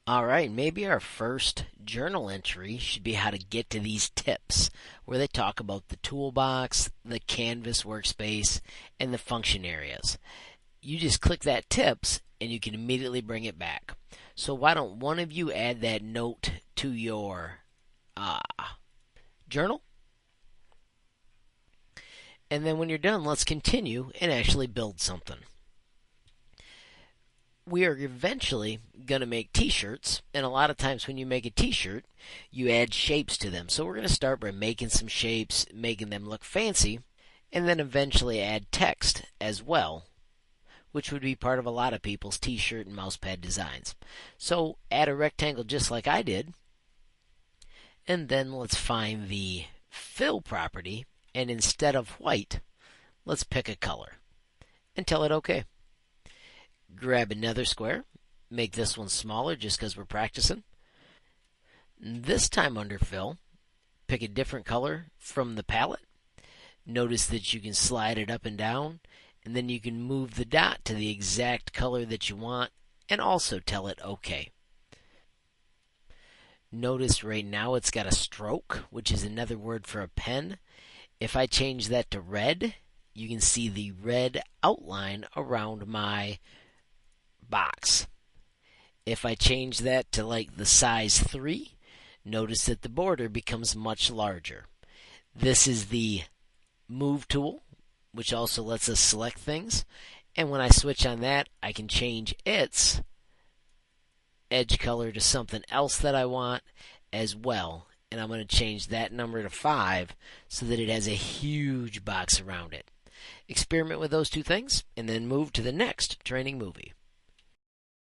All right, maybe our first journal entry should be how to get to these tips where they talk about the toolbox, the Canvas workspace, and the function areas. You just click that tips and you can immediately bring it back. So why don't one of you add that note to your uh, journal? And then when you're done, let's continue and actually build something. We are eventually going to make t-shirts, and a lot of times when you make a t-shirt you add shapes to them. So we're going to start by making some shapes, making them look fancy, and then eventually add text as well, which would be part of a lot of people's t-shirt and mousepad designs. So add a rectangle just like I did, and then let's find the fill property, and instead of white let's pick a color and tell it OK. Grab another square, make this one smaller just because we're practicing. This time under fill, pick a different color from the palette. Notice that you can slide it up and down, and then you can move the dot to the exact color that you want and also tell it OK. Notice right now it's got a stroke, which is another word for a pen. If I change that to red, you can see the red outline around my box. If I change that to like the size 3, notice that the border becomes much larger. This is the move tool, which also lets us select things. And when I switch on that, I can change its edge color to something else that I want as well. And I'm going to change that number to 5 so that it has a huge box around it. Experiment with those two things and then move to the next training movie.